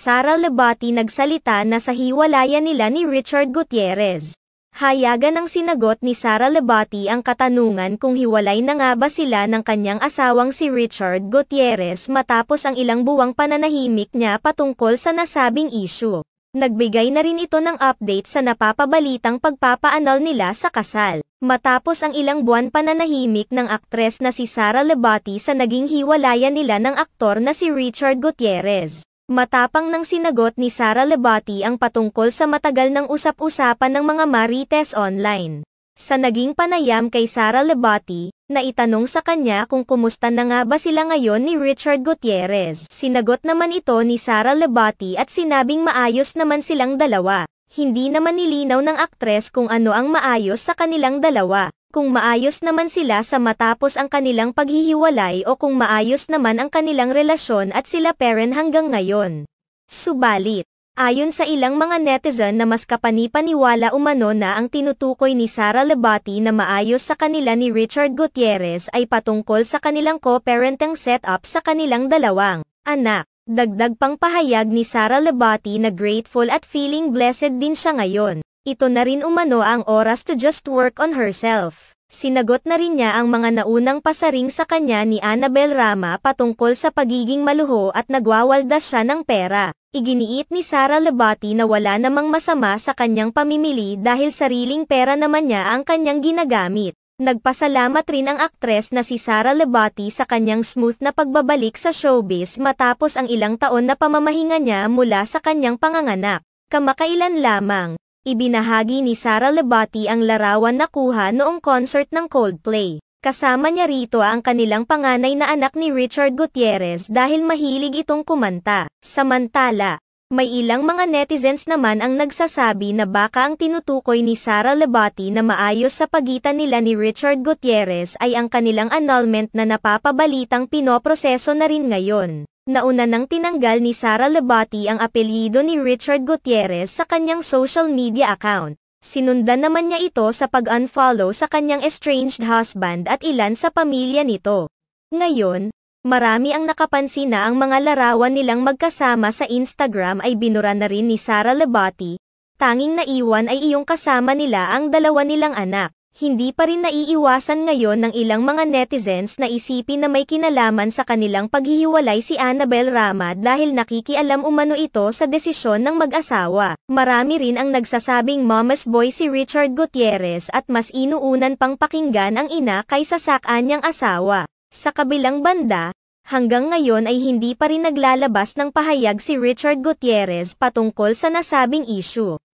Sara Lebati nagsalita na sa hiwalayan nila ni Richard Gutierrez. Hayagan ng sinagot ni Sara Lebati ang katanungan kung hiwalay na nga ba sila ng kanyang asawang si Richard Gutierrez matapos ang ilang buwang pananahimik niya patungkol sa nasabing issue. Nagbigay na rin ito ng update sa napapabalitang pagpapaanal nila sa kasal. Matapos ang ilang buwan pananahimik ng aktres na si Sara Lebati sa naging hiwalayan nila ng aktor na si Richard Gutierrez. Matapang nang sinagot ni Sara Lebati ang patungkol sa matagal ng usap-usapan ng mga marites online. Sa naging panayam kay Sara Lebati, na itanong sa kanya kung kumusta na nga ba sila ngayon ni Richard Gutierrez. Sinagot naman ito ni Sara Lebati at sinabing maayos naman silang dalawa. Hindi naman nilinaw ng aktres kung ano ang maayos sa kanilang dalawa. Kung maayos naman sila sa matapos ang kanilang paghihiwalay o kung maayos naman ang kanilang relasyon at sila parent hanggang ngayon. Subalit, ayon sa ilang mga netizen na mas kapanipaniwala umano na ang tinutukoy ni Sara Lebati na maayos sa kanila ni Richard Gutierrez ay patungkol sa kanilang co-parenting setup sa kanilang dalawang anak. Dagdag pang pahayag ni Sara Lebati na grateful at feeling blessed din siya ngayon. Ito na rin umano ang oras to just work on herself. Sinagot na rin niya ang mga naunang pasaring sa kanya ni Annabel Rama patungkol sa pagiging maluho at nagwawaldas siya ng pera. Iginiit ni Sara Lebati na wala namang masama sa kanyang pamimili dahil sariling pera naman niya ang kanyang ginagamit. Nagpasalamat rin ang aktres na si Sara Lebati sa kanyang smooth na pagbabalik sa showbiz matapos ang ilang taon na pamamahinga niya mula sa kanyang panganganak. Kamakailan lamang, ibinahagi ni Sara Lebati ang larawan na kuha noong concert ng Coldplay. Kasama niya rito ang kanilang panganay na anak ni Richard Gutierrez dahil mahilig itong kumanta. Samantala, may ilang mga netizens naman ang nagsasabi na baka ang tinutukoy ni Sara Lebati na maayos sa pagitan nila ni Richard Gutierrez ay ang kanilang annulment na napapabalitang pinoproseso na rin ngayon. Nauna nang tinanggal ni Sara Lebati ang apelyido ni Richard Gutierrez sa kanyang social media account. Sinundan naman niya ito sa pag-unfollow sa kanyang estranged husband at ilan sa pamilya nito. Ngayon, marami ang nakapansin na ang mga larawan nilang magkasama sa Instagram ay binura na rin ni Sara Lebati. Tanging naiwan ay iyong kasama nila ang dalawa nilang anak. Hindi pa rin naiiwasan ngayon ng ilang mga netizens na isipin na may kinalaman sa kanilang paghihiwalay si Annabel Rama dahil nakikialam umano ito sa desisyon ng mag-asawa. Marami rin ang nagsasabing mama's boy si Richard Gutierrez at mas inuunan pang pakinggan ang ina kaysa sa kanyang asawa. Sa kabilang banda, hanggang ngayon ay hindi pa rin naglalabas ng pahayag si Richard Gutierrez patungkol sa nasabing issue.